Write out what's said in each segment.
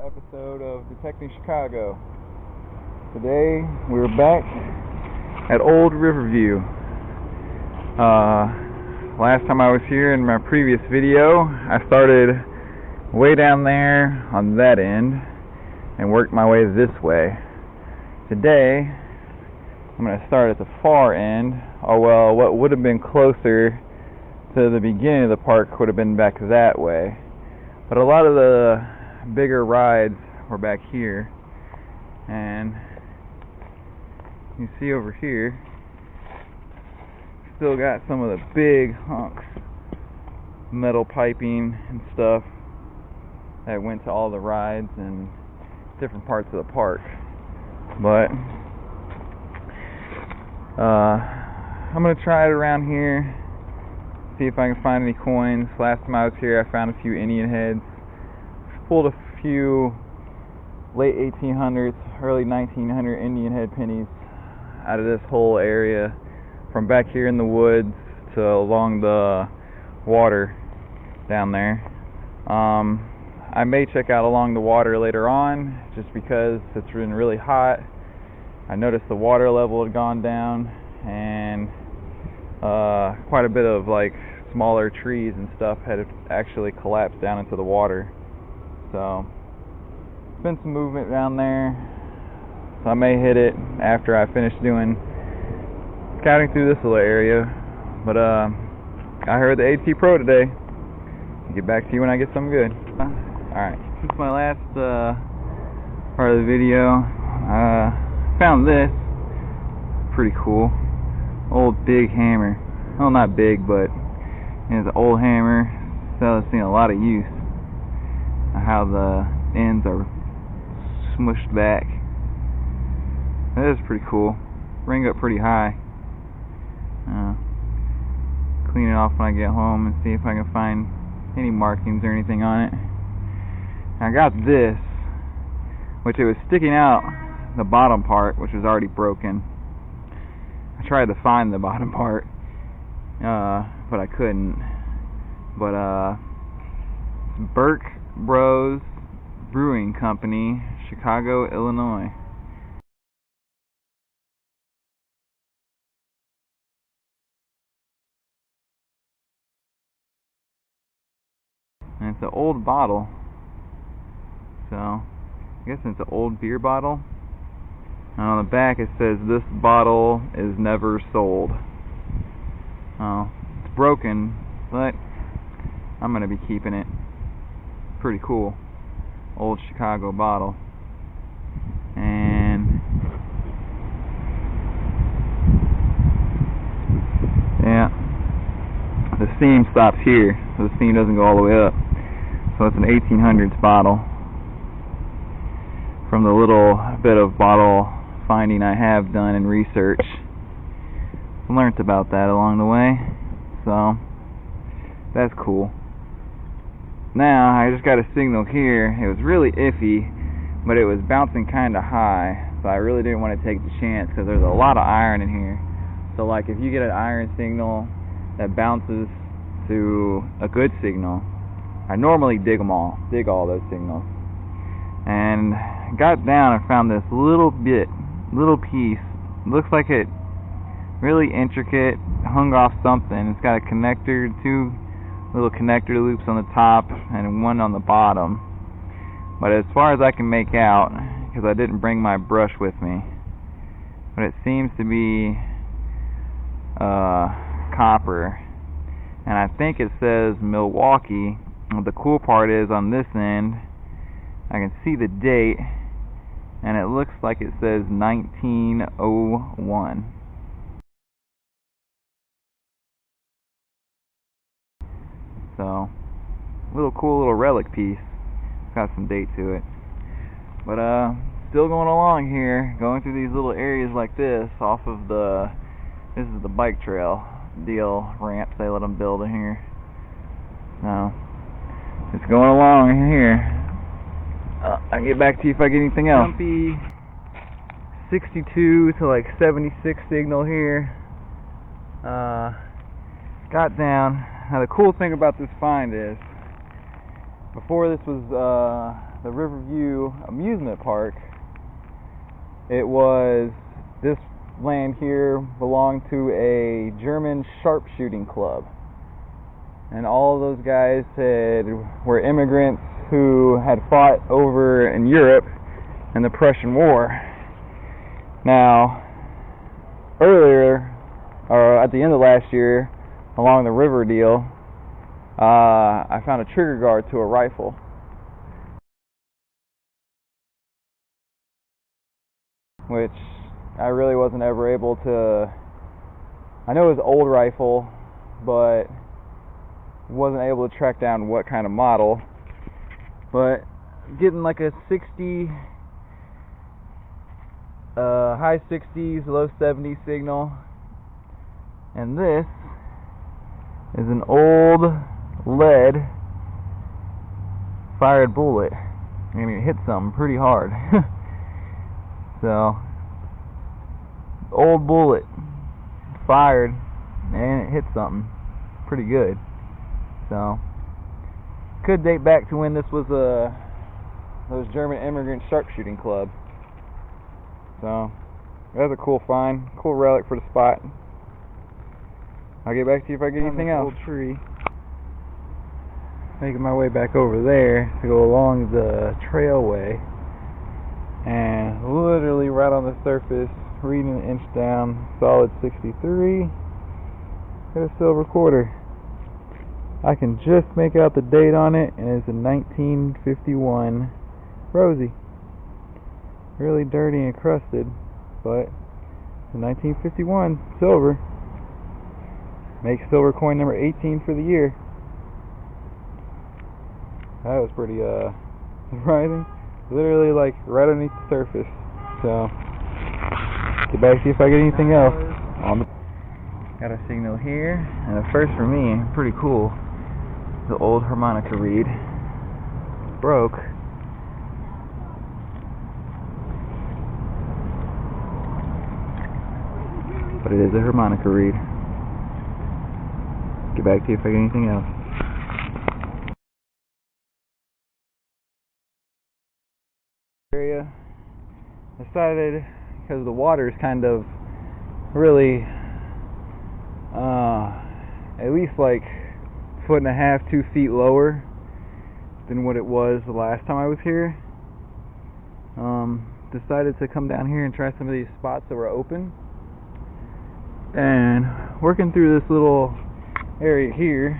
Episode of Detecting Chicago. Today we're back at Old Riverview. Last time I was here in my previous video, I started way down there on that end and worked my way this way. Today I'm going to start at the far end, or well, what would have been closer to the beginning of the park would have been back that way. But a lot of the bigger rides were back here, and you see over here still got some of the big hunks, metal piping and stuff that went to all the rides and different parts of the park. But I'm gonna try it around here, see if I can find any coins. Last time I was here I found a few Indian heads, pulled a few late 1800s, early 1900 Indian head pennies out of this whole area, from back here in the woods to along the water down there. I may check out along the water later on, just because it's been really hot. I noticed the water level had gone down, and quite a bit of like smaller trees and stuff had actually collapsed down into the water. So there's been some movement down there, so I may hit it after I finish scouting through this little area. But I heard the AT Pro today. I'll get back to you when I get something good. Alright, this is my last part of the video. Found this pretty cool old big hammer. Well, not big, but it's an old hammer, so it's seen a lot of use. How the ends are smushed back. That is pretty cool. Ring up pretty high. Clean it off when I get home and see if I can find any markings or anything on it. I got this, which it was sticking out the bottom part, which was already broken. I tried to find the bottom part, but I couldn't. But Burke Bros Brewing Company, Chicago, Illinois. And it's an old bottle, so I guess it's an old beer bottle. And on the back it says, "This bottle is never sold." Oh, it's broken, but I'm gonna be keeping it. Pretty cool old Chicago bottle. And yeah, the seam stops here, so the seam doesn't go all the way up. So it's an 1800s bottle. From the little bit of bottle finding I have done in research, learned about that along the way, so that's cool. Now I just got a signal here. It was really iffy, but it was bouncing kind of high, so I really didn't want to take the chance because there's a lot of iron in here. So like if you get an iron signal that bounces to a good signal, I normally dig all those signals. And got down and found this little piece. Looks like it really intricate, hung off something. It's got a connector, two little connector loops on the top and one on the bottom. But as far as I can make out, because I didn't bring my brush with me, but it seems to be copper, and I think it says Milwaukee. The cool part is on this end I can see the date, and it looks like it says 1901. So, cool little relic piece. It's got some date to it. But still going along here, going through these little areas like this off of this is the bike trail deal, ramps they let them build in here. So, it's going along in here. I'll get back to you if I get anything else. Jumpy 62 to like 76 signal here. Got down. Now the cool thing about this find is, before this was the Riverview Amusement Park. This land here belonged to a German sharpshooting club. And all of those guys were immigrants who had fought over in Europe in the Prussian War. Now, earlier, or at the end of last year, along the river deal, I found a trigger guard to a rifle. Which I really wasn't ever able to. I know it was an old rifle, but wasn't able to track down what kind of model. But getting like a 60, high 60s, low 70s signal. And this is an old lead fired bullet. I mean, it hit something pretty hard. So, old bullet fired and it hit something pretty good. So, could date back to when this was those German immigrant sharpshooting club. So, that's a cool find, cool relic for the spot. I'll get back to you if I get anything else. Old tree. Making my way back over there to go along the trailway, and literally right on the surface, reading an inch down, solid 63. Got a silver quarter. I can just make out the date on it, and it's a 1951 Rosie. Really dirty and crusted, but it's a 1951 silver. Makes silver coin number 18 for the year. That was pretty surprising. Literally like right underneath the surface. So get back to see if I get anything else. Got a signal here, and the first for me, pretty cool. The old harmonica reed. Broke. But it is a harmonica reed. Get back to you if I get anything else. Area. Decided, because the water is kind of really at least like 1.5 to 2 feet lower than what it was the last time I was here. Decided to come down here and try some of these spots that were open. And working through this little area here,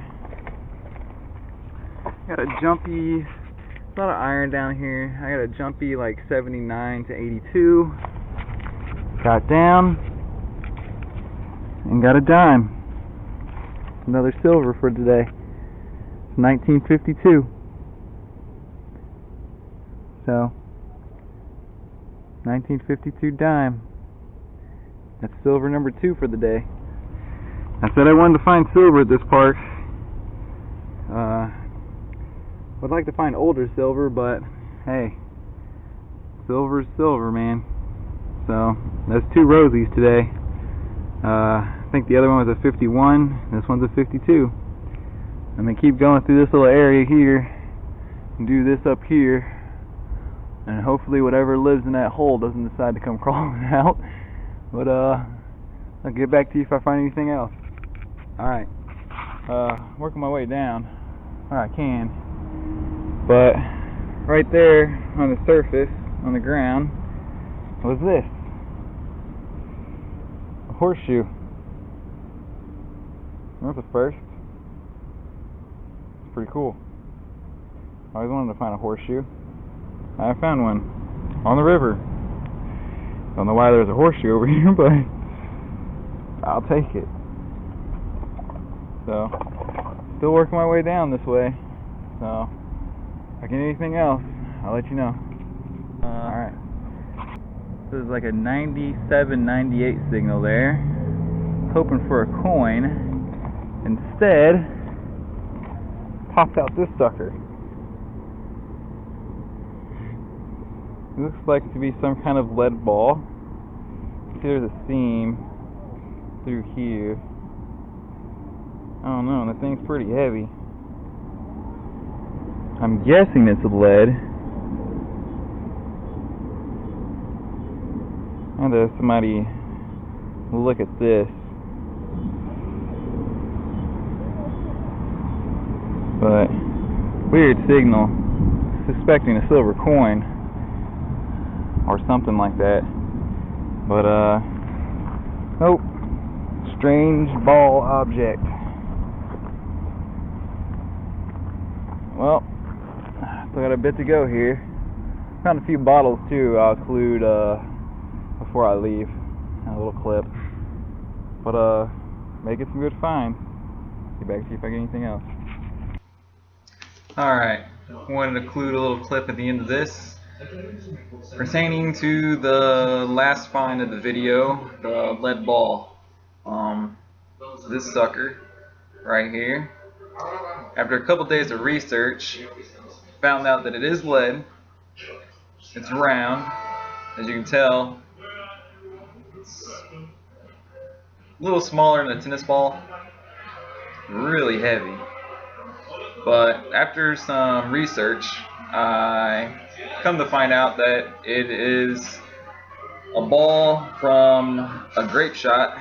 got a jumpy, a lot of iron down here. I got a jumpy like 79 to 82. Got down and got a dime. Another silver for today. It's 1952. So 1952 dime. That's silver number 2 for the day. I said I wanted to find silver at this park. Would like to find older silver, but hey, silver's silver, man. So that's 2 Rosies today. I think the other one was a 51. This one's a 52. I'm gonna keep going through this little area here and do this up here, and hopefully whatever lives in that hole doesn't decide to come crawling out. But I'll get back to you if I find anything else. Alright, working my way down where I can, but right there on the surface, on the ground, was this. A horseshoe. That's a first. It's pretty cool. I always wanted to find a horseshoe. I found one on the river. Don't know why there's a horseshoe over here, but I'll take it. So, still working my way down this way. So, if I get anything else, I'll let you know. Alright. This is like a 97, 98 signal there. Hoping for a coin. Instead, popped out this sucker. It looks like to be some kind of lead ball. See, there's a seam through here. I don't know, the thing's pretty heavy. I'm guessing it's lead. I had to have somebody look at this. But weird signal, suspecting a silver coin or something like that. But nope, strange ball object. Well, still got a bit to go here. Found a few bottles too. I'll include before I leave, a little clip. But making some good finds. Get back to see if I get anything else. Alright, wanted to include a little clip at the end of this pertaining to the last find of the video, the lead ball. This sucker right here, after a couple days of research, found out that it is lead. It's round, as you can tell. It's a little smaller than a tennis ball, really heavy. But after some research, I come to find out that it is a ball from a grape shot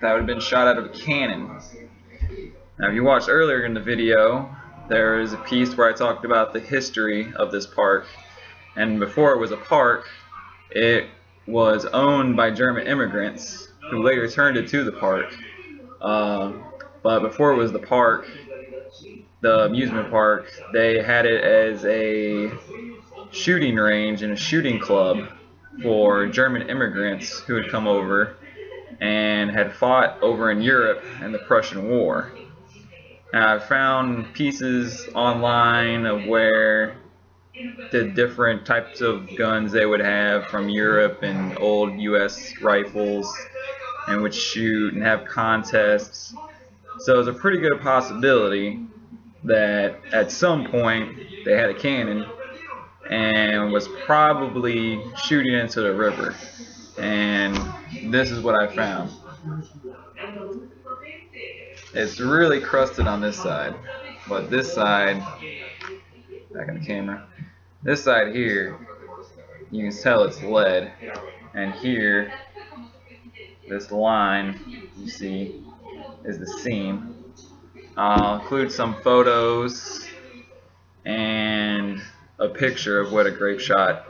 that would have been shot out of a cannon. Now, if you watched earlier in the video, there is a piece where I talked about the history of this park. And before it was a park, it was owned by German immigrants who later turned it to the park. But before it was the park, the amusement park, they had it as a shooting range and a shooting club for German immigrants who had come over and had fought over in Europe in the Prussian War. Now, I found pieces online of where the different types of guns they would have from Europe and old US rifles, and would shoot and have contests. So it was a pretty good possibility that at some point they had a cannon and was probably shooting into the river. And this is what I found. It's really crusted on this side, but this side, back in the camera, this side here, you can tell it's lead. And here, this line you see is the seam. I'll include some photos and a picture of what a grape shot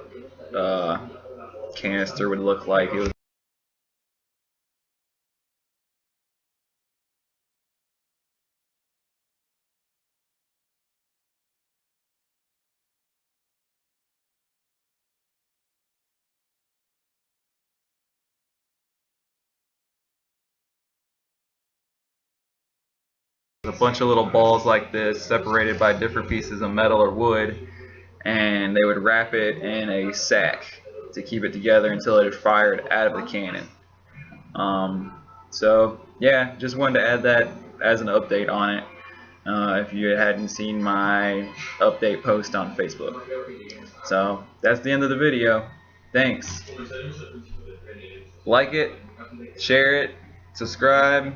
canister would look like. It was a bunch of little balls like this separated by different pieces of metal or wood, and they would wrap it in a sack to keep it together until it had fired out of the cannon. So yeah, just wanted to add that as an update on it, if you hadn't seen my update post on Facebook. So that's the end of the video. Thanks. Like it, share it, subscribe.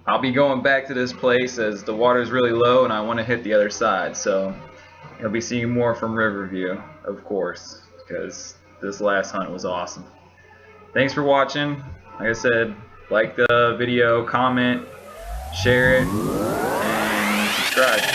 I'll be going back to this place as the water's really low and I want to hit the other side, so you'll be seeing more from Riverview, of course, because this last hunt was awesome. Thanks for watching. Like I said, like the video, comment, share it, and subscribe.